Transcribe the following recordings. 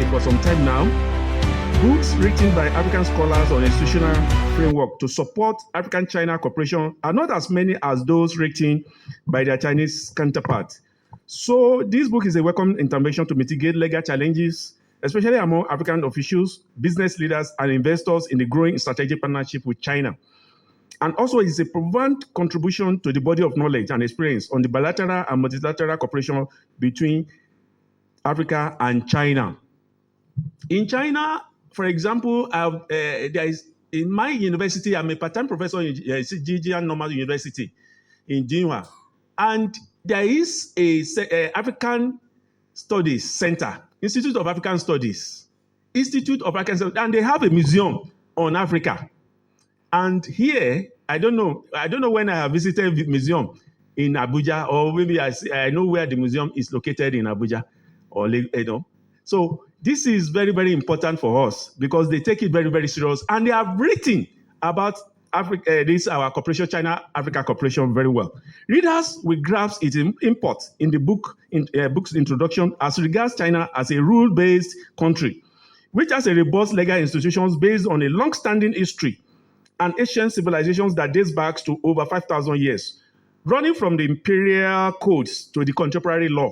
for some time now. Books written by African scholars on institutional framework to support African-China cooperation are not as many as those written by their Chinese counterparts. So this book is a welcome intervention to mitigate legal challenges, especially among African officials, business leaders, and investors in the growing strategic partnership with China. And also, it's a profound contribution to the body of knowledge and experience on the bilateral and multilateral cooperation between Africa and China. In China, for example, there is in my university, I'm a part-time professor in Zhejiang Normal University in Jinhua, and there is a African Studies Center, Institute of African Studies, and they have a museum on Africa. And here, I don't know when I have visited the museum in Abuja, or maybe I know where the museum is located in Abuja, or So this is very, very important for us because they take it very, very serious, and they have written about Africa, our cooperation, China-Africa cooperation, very well. Readers will grasp its import in the book's introduction as regards China as a rule-based country, which has a robust legal institutions based on a long-standing history and ancient civilizations that dates back to over 5,000 years, running from the imperial codes to the contemporary law.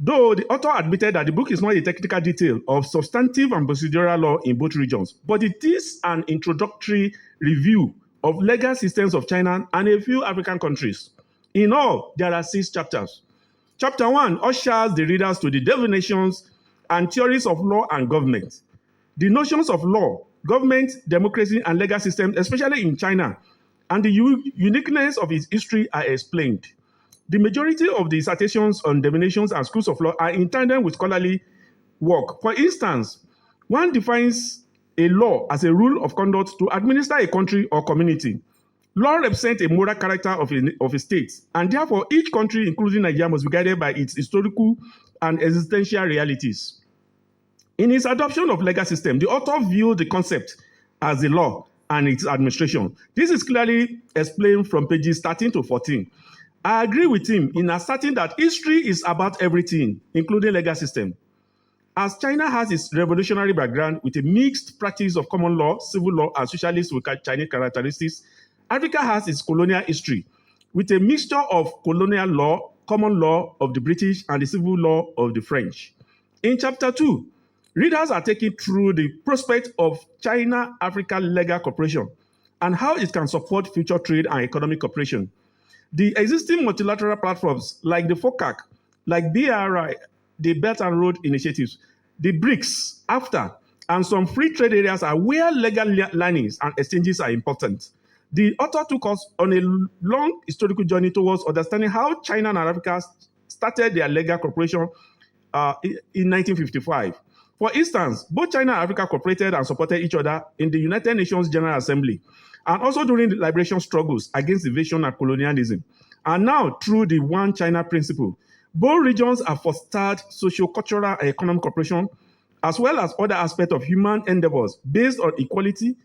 Though the author admitted that the book is not a technical detail of substantive and procedural law in both regions, but it is an introductory review of legal systems of China and a few African countries. In all, there are 6 chapters. Chapter 1 ushers the readers to the definitions and theories of law and government. The notions of law, government, democracy, and legal systems, especially in China, and the uniqueness of its history are explained. The majority of the dissertations on definitions and schools of law are in tandem with scholarly work. For instance, one defines a law as a rule of conduct to administer a country or community. Law represents a moral character of a state, and therefore each country, including Nigeria, must be guided by its historical and existential realities. In his adoption of legal system, the author viewed the concept as the law and its administration. This is clearly explained from pages 13 to 14. I agree with him in asserting that history is about everything, including legal system. As China has its revolutionary background with a mixed practice of common law, civil law, and socialist with Chinese characteristics, Africa has its colonial history with a mixture of colonial law, common law of the British, and the civil law of the French. In chapter 2, readers are taken through the prospect of China-Africa legal cooperation and how it can support future trade and economic cooperation. The existing multilateral platforms like the FOCAC, like BRI, the Belt and Road Initiatives, the BRICS, AFTA, and some free trade areas are where legal learnings and exchanges are important. The author took us on a long historical journey towards understanding how China and Africa started their legal cooperation in 1955. For instance, both China and Africa cooperated and supported each other in the United Nations General Assembly, and also during the liberation struggles against invasion and colonialism. And now, through the One China principle, both regions have fostered socio-cultural and economic cooperation, as well as other aspects of human endeavors based on equality,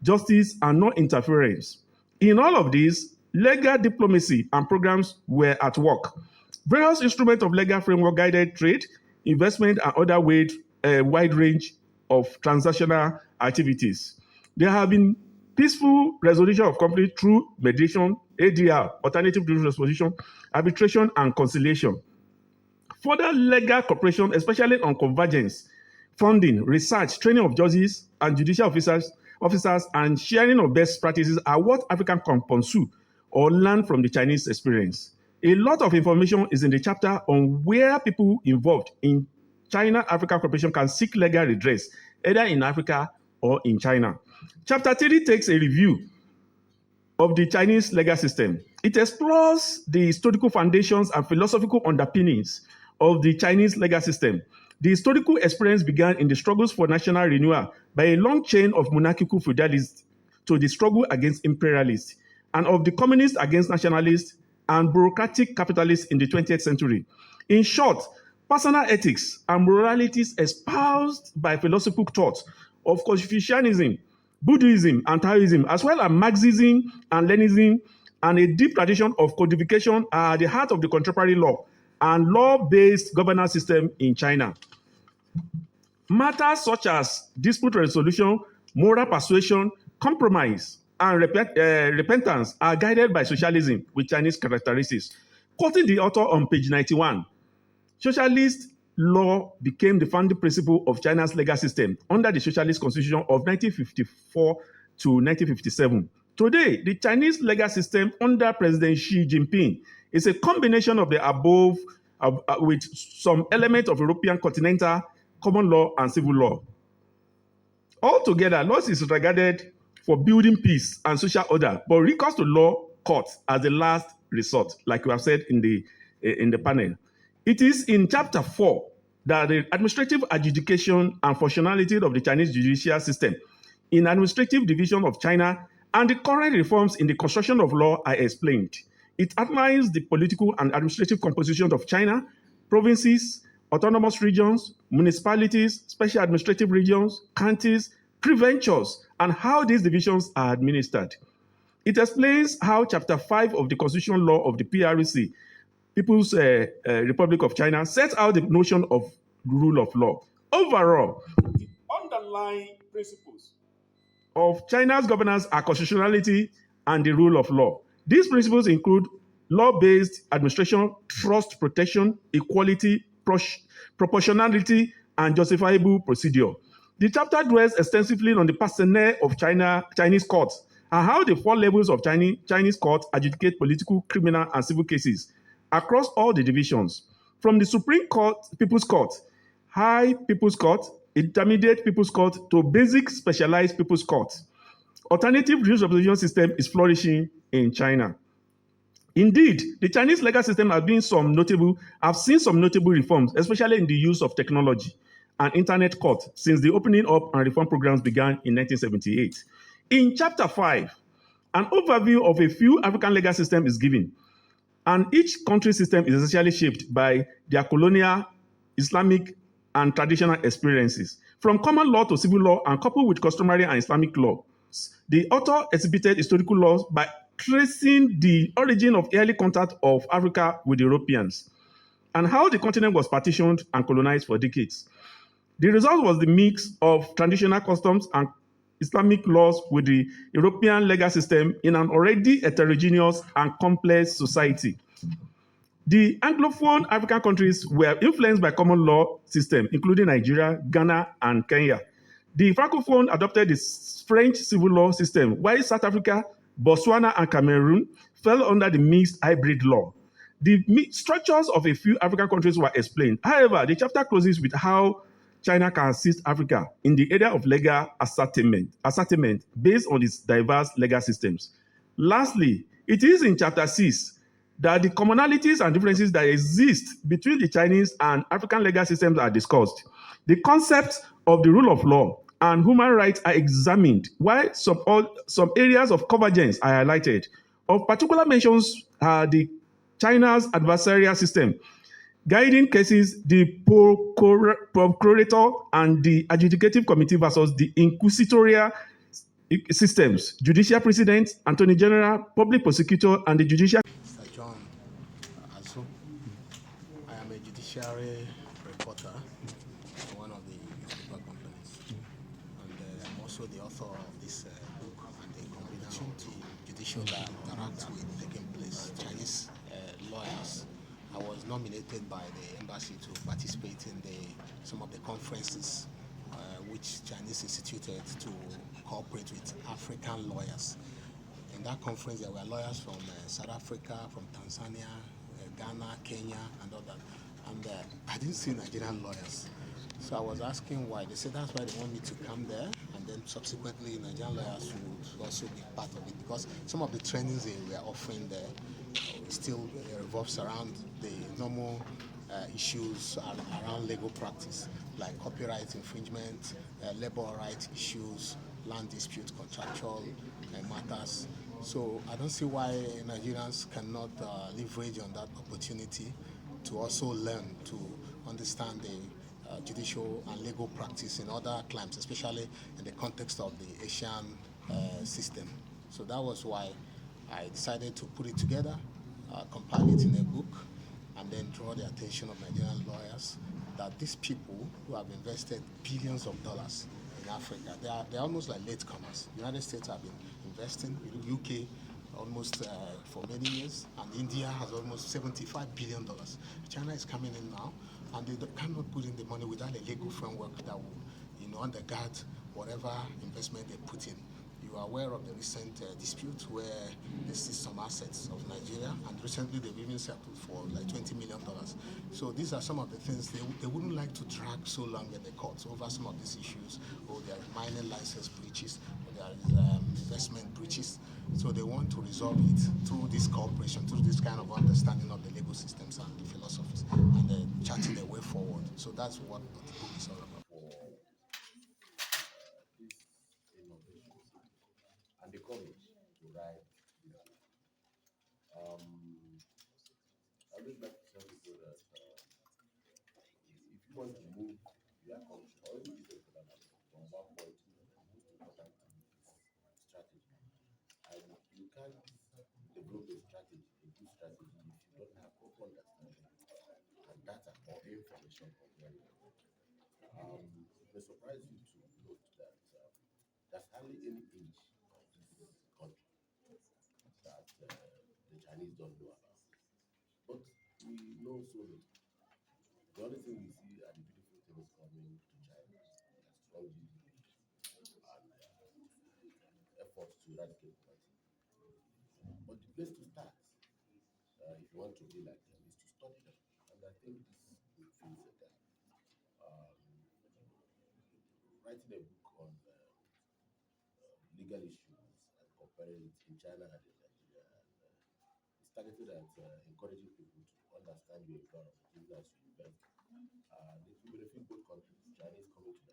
justice, and non-interference. In all of these, legal diplomacy and programs were at work. Various instruments of legal framework guided trade, investment, and other wide range of transactional activities. There have been peaceful resolution of conflict through mediation, ADR, alternative dispute resolution, arbitration, and conciliation. Further legal cooperation, especially on convergence, funding, research, training of judges and judicial officers, and sharing of best practices are what Africa can pursue or learn from the Chinese experience. A lot of information is in the chapter on where people involved in China-Africa cooperation can seek legal redress, either in Africa or in China. Chapter 3 takes a review of the Chinese legal system. It explores the historical foundations and philosophical underpinnings of the Chinese legal system. The historical experience began in the struggles for national renewal by a long chain of monarchical feudalists to the struggle against imperialists, and of the communists against nationalists and bureaucratic capitalists in the 20th century. In short, personal ethics and moralities espoused by philosophical thought of Confucianism, Buddhism, and Taoism, as well as Marxism and Leninism, and a deep tradition of codification are at the heart of the contemporary law and law-based governance system in China. Matters such as dispute resolution, moral persuasion, compromise, and repentance are guided by socialism with Chinese characteristics. Quoting the author on page 91, socialist law became the founding principle of China's legal system under the Socialist Constitution of 1954 to 1957. Today, the Chinese legal system under President Xi Jinping is a combination of the above with some element of European continental common law and civil law. Altogether, laws is regarded for building peace and social order, but recourse to law courts as the last resort, like we have said in the panel. It is in chapter 4 that the administrative adjudication and functionality of the Chinese judicial system in administrative division of China and the current reforms in the construction of law are explained. It outlines the political and administrative composition of China, provinces, autonomous regions, municipalities, special administrative regions, counties, prefectures, and how these divisions are administered. It explains how Chapter 5 of the Constitutional Law of the PRC, People's Republic of China, sets out the notion of rule of law. Overall, the underlying principles of China's governance are constitutionality and the rule of law. These principles include law-based administration, trust protection, equality, proportionality, and justifiable procedure. The chapter dwells extensively on the personnel of Chinese courts and how the four levels of Chinese courts adjudicate political, criminal, and civil cases across all the divisions, from the Supreme Court, People's Court, High People's Court, Intermediate People's Court, to basic specialized People's Court. Alternative judicial representation system is flourishing in China. Indeed, the Chinese legal system have seen some notable reforms, especially in the use of technology and internet court since the opening up and reform programs began in 1978. In chapter 5, an overview of a few African legal systems is given, and each country's system is essentially shaped by their colonial, Islamic, and traditional experiences. From common law to civil law and coupled with customary and Islamic law, the author exhibited historical laws by tracing the origin of early contact of Africa with Europeans and how the continent was partitioned and colonized for decades. The result was the mix of traditional customs and Islamic laws with the European legal system in an already heterogeneous and complex society. The Anglophone African countries were influenced by common law system, including Nigeria, Ghana, and Kenya. The Francophone adopted the French civil law system, while South Africa, Botswana, and Cameroon fell under the mixed hybrid law. The structures of a few African countries were explained. However, the chapter closes with how China can assist Africa in the area of legal ascertainment based on its diverse legal systems. Lastly, it is in chapter 6 that the commonalities and differences that exist between the Chinese and African legal systems are discussed. The concept of the rule of law and human rights are examined, while some areas of convergence are highlighted. Of particular mentions are the China's adversarial system, guiding cases, the procurator and the adjudicative committee versus the inquisitorial systems, judicial president, attorney general, public prosecutor, and the judicial. Mr. John Azu, I am a judiciary reporter for one of the newspaper companies, and I'm also the author of this book and the convener of the judicial interact with taking place Chinese lawyers. I was nominated by the embassy to participate in some of the conferences which Chinese instituted to cooperate with African lawyers. In that conference, there were lawyers from South Africa, from Tanzania, Ghana, Kenya, and all that. And I didn't see Nigerian lawyers. So I was asking why. They said that's why they want me to come there, and then subsequently Nigerian lawyers would also be part of it, because some of the trainings they were offering there still revolves around the normal issues around legal practice, like copyright infringement, labor rights issues, land dispute, contractual matters. So I don't see why Nigerians cannot leverage on that opportunity to also learn to understand the judicial and legal practice in other climes, especially in the context of the Asian system. So that was why I decided to put it together, compile it in a book, and then draw the attention of Nigerian lawyers that these people who have invested billions of dollars in Africa, they're almost like latecomers. The United States have been investing, UK almost for many years, and India has almost $75 billion. China is coming in now, and they cannot put in the money without a legal framework that will, undergird whatever investment they put in. You are aware of the recent dispute where they seized some assets of Nigeria, and recently they've even settled for like $20 million. So these are some of the things they wouldn't like to drag so long in the courts over some of these issues. Or there are mining license breaches, or there is investment breaches. So they want to resolve it through this cooperation, through this kind of understanding of the legal systems and the philosophies, and charting a way forward. So that's what the book is all about. These innovations and the courage to ride this wave. I would like to tell people that if you want to move your country or any business for that matter from one point to the other, the most important thing is strategy. And you can't develop a strategy, a good strategy, if you don't have proper understanding and data or information of where you are. It may surprise you to note that there's hardly any inch of this country that the Chinese don't know about. But we know so little. The only thing we see are the beautiful things coming to China, their strong GDP and efforts to eradicate poverty. But the place to start, if you want to be like them, is to study them. And I think this will fills a gap. Um, Writing a book on legal issues and comparing it in China and in Nigeria. And it's targeted at encouraging people to understand your environment even as you invest. It will benefit both countries. Chinese coming to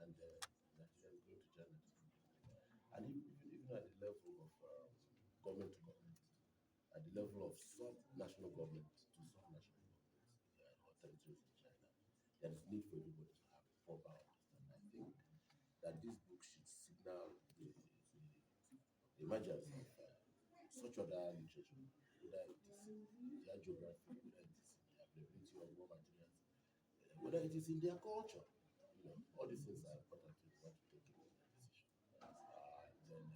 Nigeria and Nigerians going to China to do business. And even at the level of government to government, at the level of sub-national government to sub-national government or territories in China, there is need for everybody to have proper understanding. I think that this book should signal the emergence of such other literature, whether it is in their geography, whether it is in the availability of raw materials, whether it is in their culture. All these things are important to want to take into their decision. Then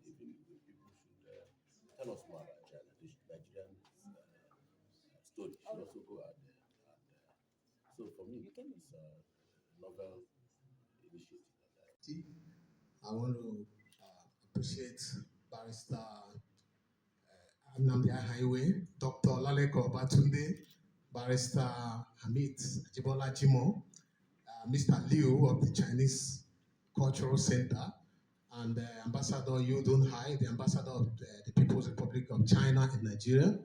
even people should tell us more about China. They should Nigerian story should also go out there. And so for me, it's a novel initiative that I want to appreciate Barrister Nnamdi Highway, Dr. Laleko Batunde, Barrister Hamid Jibola Jimo, Mr. Liu of the Chinese Cultural Center, and Ambassador Yu Dunhai, the ambassador of the People's Republic of China in Nigeria.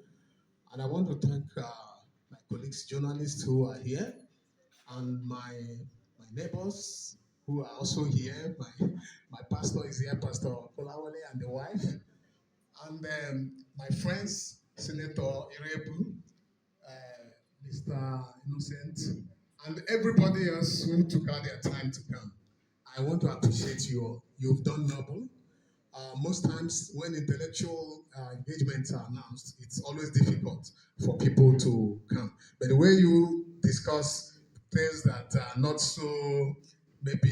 And I want to thank my colleagues, journalists who are here, and my neighbors who are also here. My pastor is here, Pastor Kolawole, and the wife. And my friends, Senator Irebu, Mr. Innocent, and everybody else who took out their time to come. I want to appreciate you all. You've done noble. Most times when intellectual engagements are announced, it's always difficult for people to come. But the way you discuss things that are not so maybe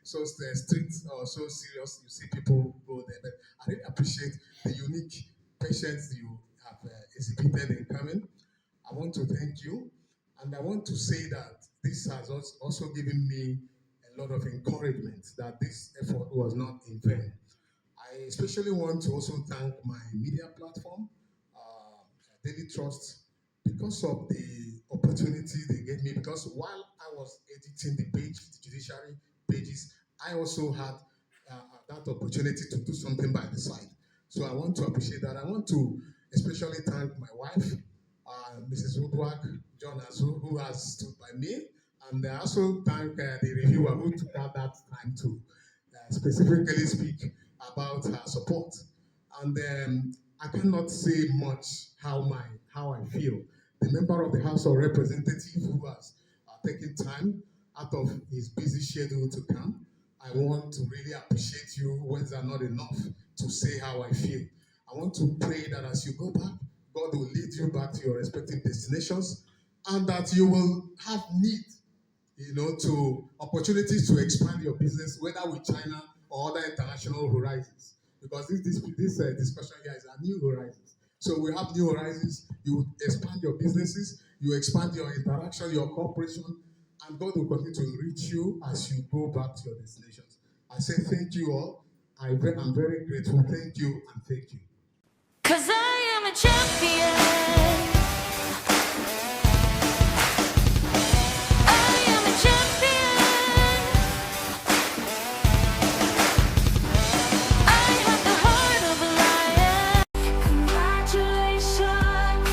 so strict or so serious, you see people go there. But I really appreciate the unique patience you have exhibited in coming. I want to thank you, and I want to say that this has also given me a lot of encouragement that this effort was not in vain. I especially want to also thank my media platform, Daily Trust, because of the opportunity they gave me. Because while I was editing the judiciary pages, I also had that opportunity to do something by the side. So I want to appreciate that. I want to especially thank my wife, Mrs. Woodward John Azu, who has stood by me. And I also thank the reviewer who took out that time to specifically speak about her support. And I cannot say much how I feel. The member of the House of Representatives who has taken time out of his busy schedule to come, I want to really appreciate you. Words are not enough to say how I feel. I want to pray that as you go back, God will lead you back to your respective destinations, and that you will have need, to opportunities to expand your business, whether with China or other international horizons. Because this discussion here is our new horizons. So we have new horizons. You expand your businesses, you expand your interaction, your cooperation, and God will continue to enrich you as you go back to your destinations. I say thank you all. I'm very grateful. Thank you and thank you. 'Cause I am a champion. I am a champion. I have the heart of a lion. Congratulations,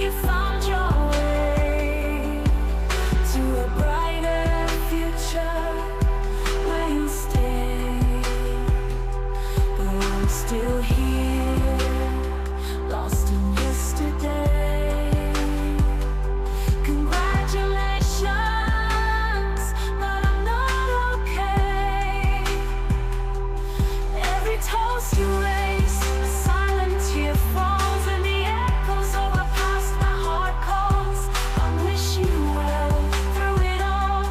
you found your way to a brighter future where you stay. But I'm still here, lost in yesterday. Congratulations, but I'm not okay. Every toast you raise, a silent tear falls, and the echoes of our past, my heart calls. I wish you well through it all,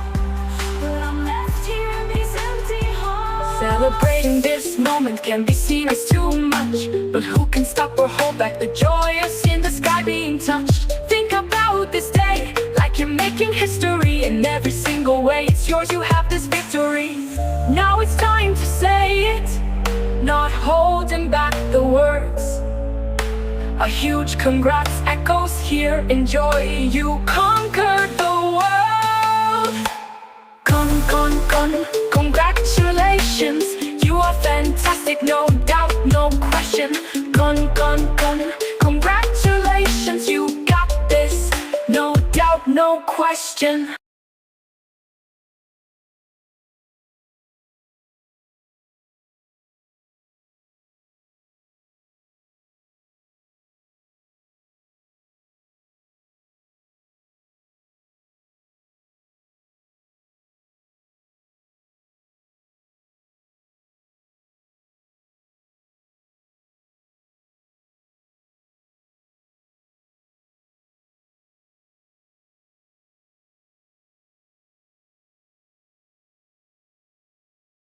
but I'm left here in these empty halls. Celebrating this moment can be seen as too much, but who can stop or hold back the joy of seeing the sky being touched? Think about this day like you're making history. In every single way it's yours, you have this victory. Now it's time to say it, not holding back the words. A huge congrats echoes here, enjoy, you conquered the world. Congratulations, you are fantastic, no doubt, no question. Congratulations, you got this, no doubt, no question.